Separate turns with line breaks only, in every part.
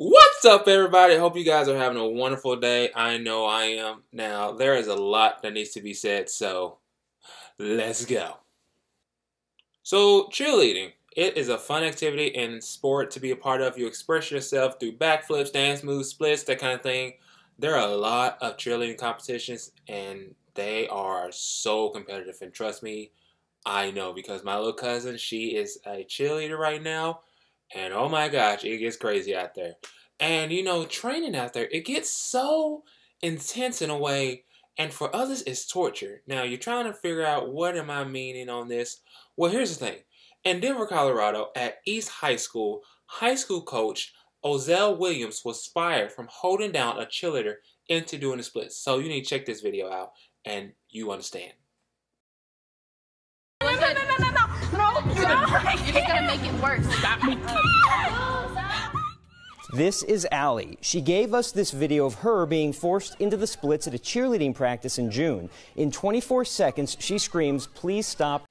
What's up, everybody? Hope you guys are having a wonderful day. I know I am. Now, there is a lot that needs to be said, so let's go. So, cheerleading. It is a fun activity and sport to be a part of. You express yourself through backflips, dance moves, splits, that kind of thing. There are a lot of cheerleading competitions, and they are so competitive. And trust me, I know, because my little cousin, she is a cheerleader right now. And oh my gosh, it gets crazy out there. And you know, training out there, it gets so intense in a way. And for others, it's torture. Now, you're trying to figure out what am I meaning on this? Well, here's the thing. In Denver, Colorado, at East high school coach Ozell Williams was fired from holding down a cheerleader into doing the splits. So you need to check this video out and you understand.
No, you're just gonna make it worse. Stop me.
This is Allie. She gave us this video of her being forced into the splits at a cheerleading practice in June. In 24 seconds, she screams, "Please stop."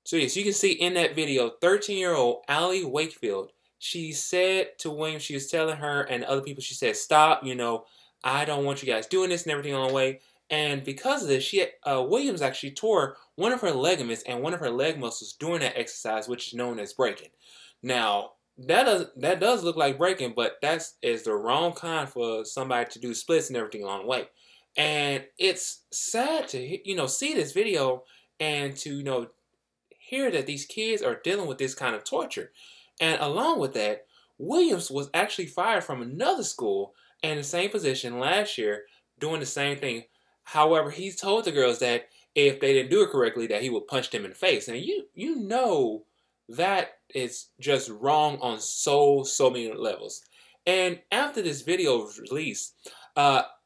So yes, you can see in that video, 13-year-old Allie Wakefield, she said to William, she was telling her and other people, she said, "Stop, you know, I don't want you guys doing this and everything on the way." And because of this, Williams actually tore one of her ligaments and one of her leg muscles during that exercise, which is known as breaking. Now, that does look like breaking, but that is the wrong kind for somebody to do splits and everything along the way. And it's sad to see this video and to hear that these kids are dealing with this kind of torture. And along with that, Williams was actually fired from another school in the same position last year doing the same thing. However, he told the girls that if they didn't do it correctly, that he would punch them in the face. And you know that is just wrong on so many levels. And after this video was released,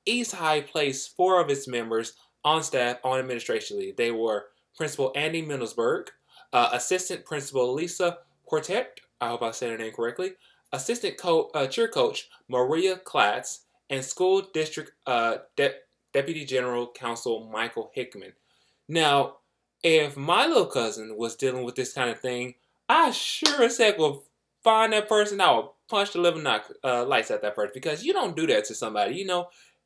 East High placed 4 of its members on staff on administration leave. They were Principal Andy Middlesberg, Assistant Principal Lisa Quartet, I hope I said her name correctly, Assistant Cheer Coach Maria Klatz, and School District Deputy General Counsel Michael Hickman. Now, if my little cousin was dealing with this kind of thing, I sure as heck will find that person. I will punch the living lights at that person, because you don't do that to somebody.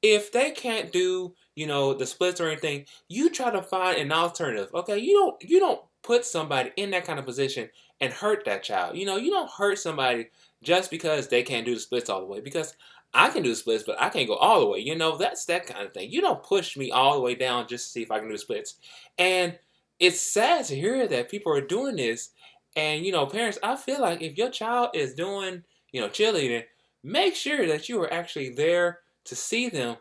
If they can't do the splits or anything, you try to find an alternative. Okay, you don't put somebody in that kind of position and hurt that child. You don't hurt somebody just because they can't do the splits all the way, because I can do the splits, but I can't go all the way. That's that kind of thing. You don't push me all the way down just to see if I can do the splits. And it's sad to hear that people are doing this. And, parents, I feel like if your child is doing, cheerleading, make sure that you are actually there to see them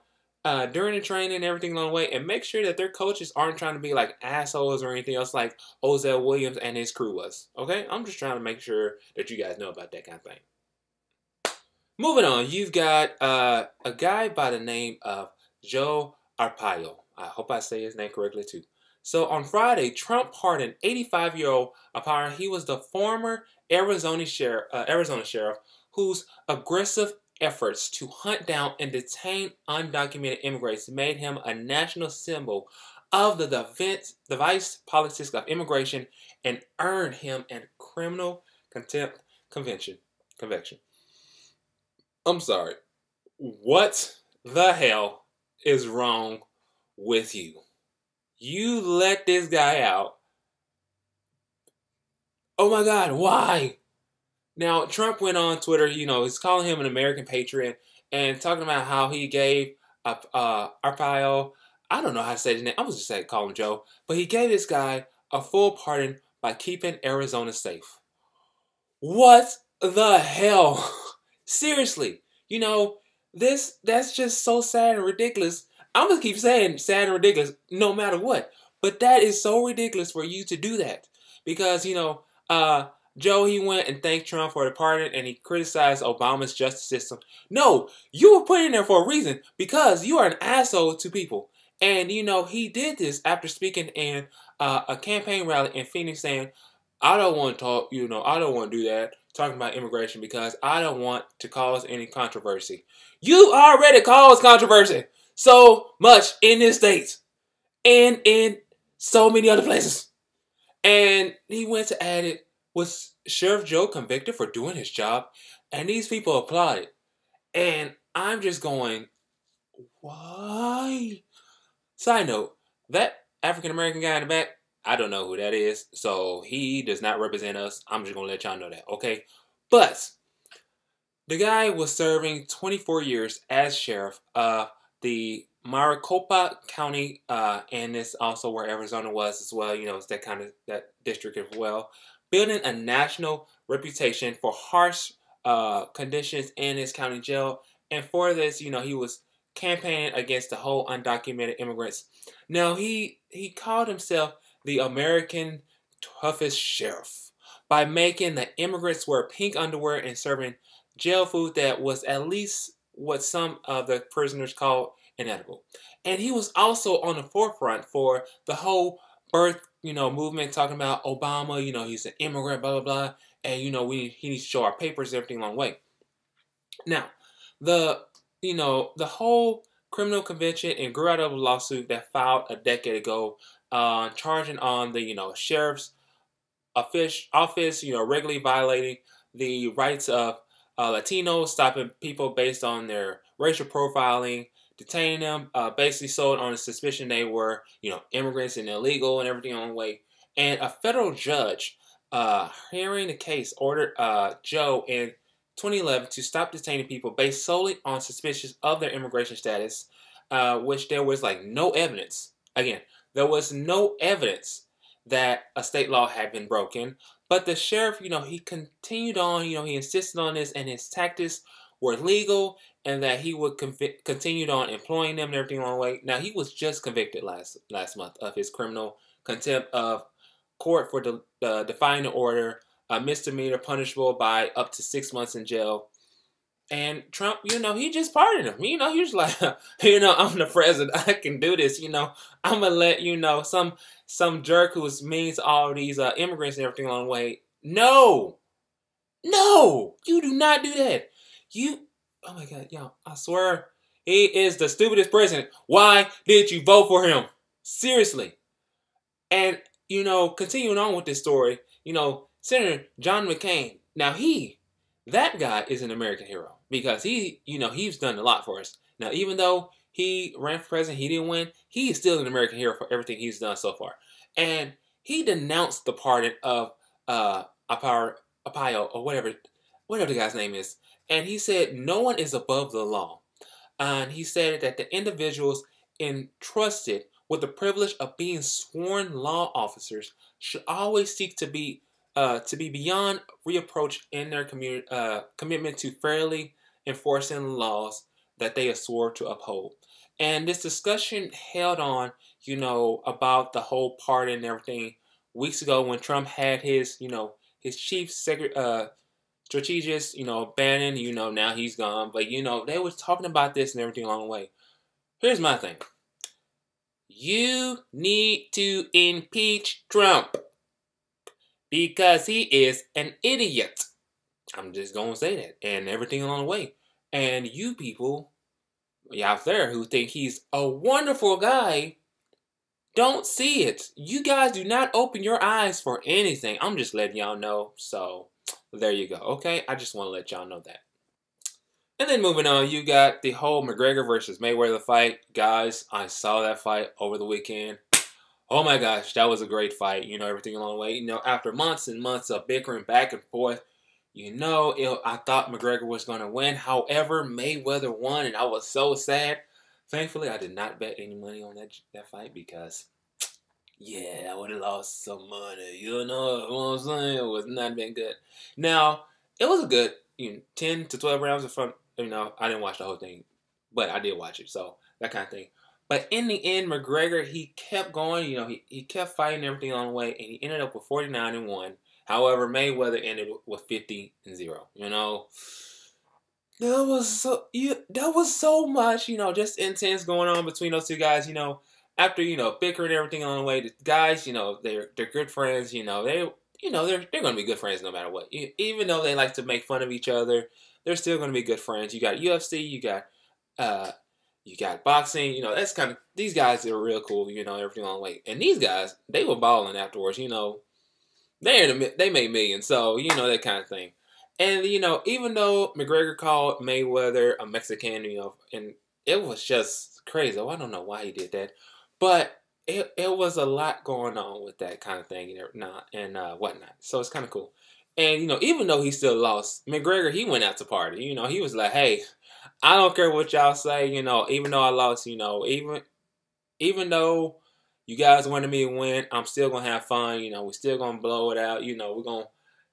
during the training and everything along the way. And make sure that their coaches aren't trying to be like assholes or anything else like Ozell Williams and his crew was. Okay? I'm just trying to make sure that you guys know about that kind of thing. Moving on, you've got a guy by the name of Joe Arpaio. I hope I say his name correctly too. So on Friday, Trump pardoned 85-year-old Arpaio. He was the former Arizona sheriff whose aggressive efforts to hunt down and detain undocumented immigrants made him a national symbol of the divisive politics of immigration and earned him a criminal contempt conviction. I'm sorry. What the hell is wrong with you? You let this guy out. Oh my God, why? Now, Trump went on Twitter, he's calling him an American patriot and talking about how he gave Arpaio, I don't know how to say his name, I was just call him Joe, but he gave this guy a full pardon by keeping Arizona safe. What the hell? Seriously, that's just so sad and ridiculous. I'm going to keep saying sad and ridiculous no matter what. But that is so ridiculous for you to do that. Because, Joe, he went and thanked Trump for the pardon and he criticized Obama's justice system. No, you were put in there for a reason, because you are an asshole to people. And, he did this after speaking in a campaign rally in Phoenix saying, I don't want to talk, I don't want to do that, talking about immigration, because I don't want to cause any controversy. You already caused controversy so much in this state and in so many other places. And he went to add it, was Sheriff Joe convicted for doing his job? And these people applauded. And I'm just going, why? Side note, that African American guy in the back, I don't know who that is, so he does not represent us. I'm just gonna let y'all know that, okay? But the guy was serving 24 years as sheriff of the Maricopa County, and it's also where Arizona was as well. You know, it's that kind of that district as well. Building a national reputation for harsh conditions in his county jail, and for this, you know, he was campaigning against the whole undocumented immigrants. Now he called himself the American toughest sheriff by making the immigrants wear pink underwear and serving jail food that was at least what some of the prisoners called inedible. And he was also on the forefront for the whole birth, you know, movement, talking about Obama, you know, he's an immigrant, blah, blah, blah. And, you know, he needs to show our papers, everything along the way. Now, the whole criminal convention and grew out of a lawsuit that filed a decade ago, charging on the, sheriff's office, regularly violating the rights of Latinos, stopping people based on their racial profiling, detaining them, basically sold on the suspicion they were, immigrants and illegal and everything on the way. And a federal judge, hearing the case, ordered Joe in 2011 to stop detaining people based solely on suspicions of their immigration status, which there was no evidence. Again, there was no evidence that a state law had been broken. But the sheriff, he continued on, he insisted on this, and his tactics were legal, and that he would continue on employing them and everything along the way. Now, he was just convicted last month of his criminal contempt of court for defying the order, a misdemeanor punishable by up to 6 months in jail. And Trump, he just pardoned him. He was like, I'm the president. I can do this. I'm going to let, some jerk who means all these immigrants and everything along the way. No, you do not do that. Oh my God, y'all, I swear, he is the stupidest president. Why did you vote for him? Seriously. And, continuing on with this story, Senator John McCain, now that guy is an American hero because he's done a lot for us. Now, even though he ran for president, he didn't win, he is still an American hero for everything he's done so far. And he denounced the pardon of Arpaio, or whatever the guy's name is. And he said no one is above the law. And he said that the individuals entrusted with the privilege of being sworn law officers should always seek to be beyond reproach in their commitment to fairly enforcing laws that they have sworn to uphold. And this discussion held on, about the whole pardon and everything weeks ago when Trump had his chief strategist, Bannon, now he's gone. But, they was talking about this and everything along the way. Here's my thing. You need to impeach Trump because he is an idiot. I'm just going to say that. And everything along the way. And you people out there who think he's a wonderful guy don't see it. You guys do not open your eyes for anything. I'm just letting y'all know. So, there you go. Okay? I just want to let y'all know that. And then moving on, you got the whole McGregor versus Mayweather fight. Guys, I saw that fight over the weekend. Oh my gosh, that was a great fight. Everything along the way. After months and months of bickering back and forth, I thought McGregor was going to win. However, Mayweather won, and I was so sad. Thankfully, I did not bet any money on that fight because, I would have lost some money. You know what I'm saying? It was not been good. Now, it was a good 10 to 12 rounds of fun. I didn't watch the whole thing, but I did watch it, so that kind of thing. But in the end, McGregor, he kept going. He kept fighting everything on the way, and he ended up with 49-1. However, Mayweather ended with 50-0. That was so much, just intense going on between those two guys. After bickering everything on the way, the guys, they're good friends. They're going to be good friends no matter what. Even though they like to make fun of each other, they're still going to be good friends. You got UFC, you got boxing. That's kind of, these guys are real cool. Everything on the way, and these guys, they were balling afterwards. They made millions, so that kind of thing. And, you know, even though McGregor called Mayweather a Mexican, you know, and it was just crazy. I don't know why he did that. But it was a lot going on with that kind of thing and whatnot. So it's kind of cool. And, you know, even though he still lost, McGregor, he went out to party. You know, he was like, hey, I don't care what y'all say, you know, even though I lost, you know, even though you guys wanted me to win, I'm still going to have fun. You know, we're still going to blow it out. You know, we're going to,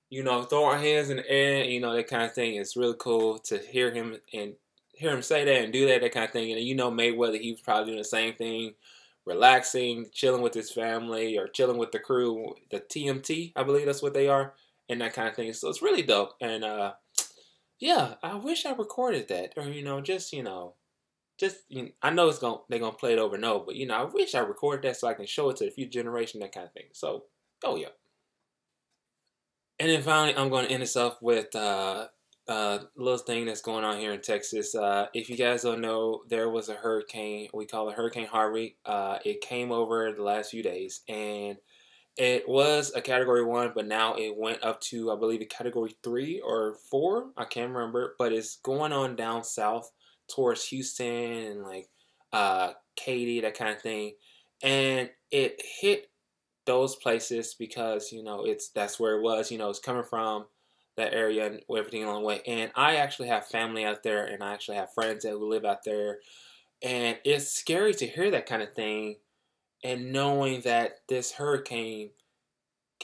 you know, throw our hands in the air, you know, that kind of thing. It's really cool to hear him say that and do that kind of thing. And you know, Mayweather, he was probably doing the same thing, relaxing, chilling with his family or chilling with the crew, the TMT, I believe that's what they are, and that kind of thing. So it's really dope. And yeah, I wish I recorded that, or you know, I know they're gonna play it over and over, but you know, I wish I recorded that so I can show it to the future generation, that kind of thing. So, oh yeah. And then finally, I'm going to end this off with a little thing that's going on here in Texas. If you guys don't know, there was a hurricane. We call it Hurricane Harvey. It came over the last few days, and it was a Category 1, but now it went up to, I believe, a Category 3 or 4. I can't remember, but it's going on down south towards Houston and like Katy, that kind of thing. And it hit those places because you know that's where it was. You know, it's coming from that area and everything along the way. And I actually have family out there, and I actually have friends that who live out there, and it's scary to hear that kind of thing, and knowing that this hurricane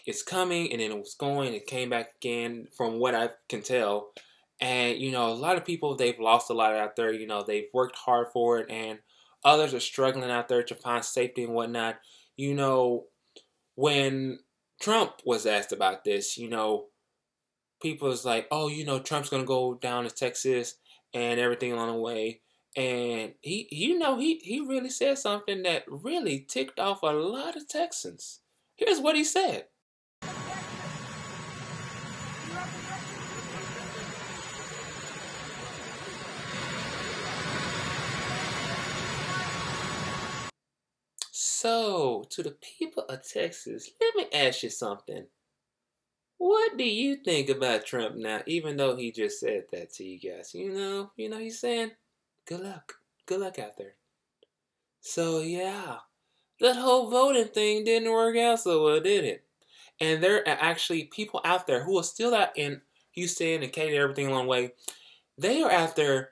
is coming, and then it was going, it came back again, from what I can tell. And you know, a lot of people, they've lost a lot out there. You know, they've worked hard for it, and others are struggling out there to find safety and whatnot. You know, when Trump was asked about this, you know, people was like, oh, you know, Trump's going to go down to Texas and everything along the way. And he really said something that really ticked off a lot of Texans. Here's what he said. So, to the people of Texas, let me ask you something. What do you think about Trump now, even though he just said that to you guys? You know, he's saying, good luck. Good luck out there. So, yeah, that whole voting thing didn't work out so well, did it? And there are actually people out there who are still out in Houston and Katy, everything along the way. They are out there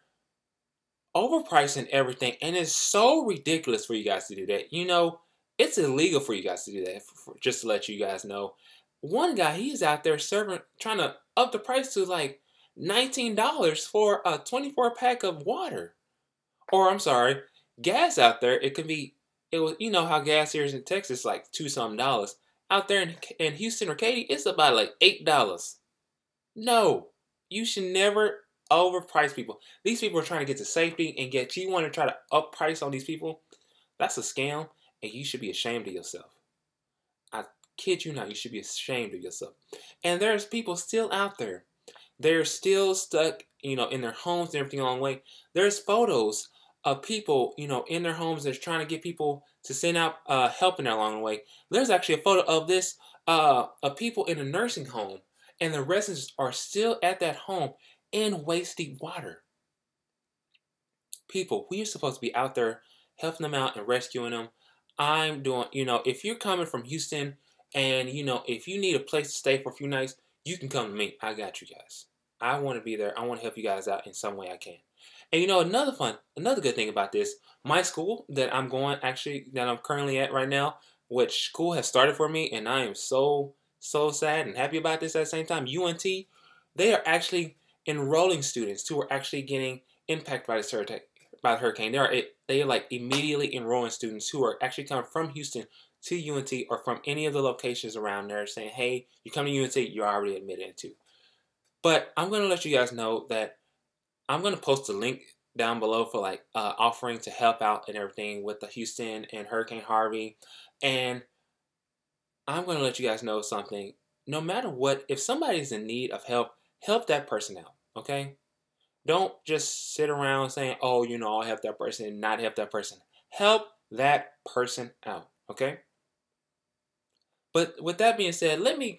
overpricing everything, and it's so ridiculous for you guys to do that. You know, it's illegal for you guys to do that, just to let you guys know. One guy, he's out there trying to up the price to like $19 for a 24-pack of water. Or, I'm sorry, gas out there, you know how gas here is in Texas, like $2-something dollars. Out there in Houston or Katy, it's about like $8. No, you should never overprice people. These people are trying to get to safety, and yet you want to try to up price on these people. That's a scam, and you should be ashamed of yourself. I kid you not, you should be ashamed of yourself. And there's people still out there. They're still stuck, you know, in their homes and everything along the way. There's photos of people, you know, in their homes that's trying to get people to send out help in there along the way. There's actually a photo of this, of people in a nursing home, and the residents are still at that home in waist-deep water. People, we are supposed to be out there helping them out and rescuing them. I'm doing, you know, if you're coming from Houston and, you know, if you need a place to stay for a few nights, you can come to me. I got you guys. I want to be there. I want to help you guys out in some way I can. And, you know, another good thing about this, my school that I'm currently at right now, which school has started for me, and I am so sad and happy about this at the same time. UNT, they are actually enrolling students who are actually getting impacted by the hurricane. They are like immediately enrolling students who are actually coming from Houston to UNT or from any of the locations around there, saying, hey, you come to UNT, you're already admitted into. But I'm going to let you guys know that I'm going to post a link down below for like offering to help out and everything with the Houston and Hurricane Harvey. And I'm going to let you guys know something. No matter what, if somebody's in need of help, help that person out, okay? Don't just sit around saying, oh, you know, I'll help that person and not help that person. Help that person out, okay? But with that being said, let me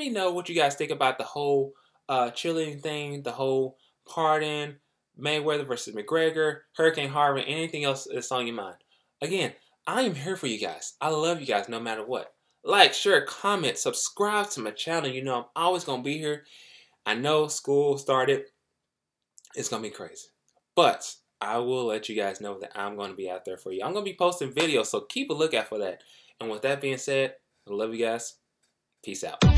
know what you guys think about the whole cheerleading thing, the whole pardon, Mayweather versus McGregor, Hurricane Harvey, anything else that's on your mind. Again, I am here for you guys. I love you guys no matter what. Like, share, comment, subscribe to my channel. You know I'm always going to be here. I know school started. It's going to be crazy. But I will let you guys know that I'm going to be out there for you. I'm going to be posting videos, so keep a lookout for that. And with that being said, I love you guys. Peace out.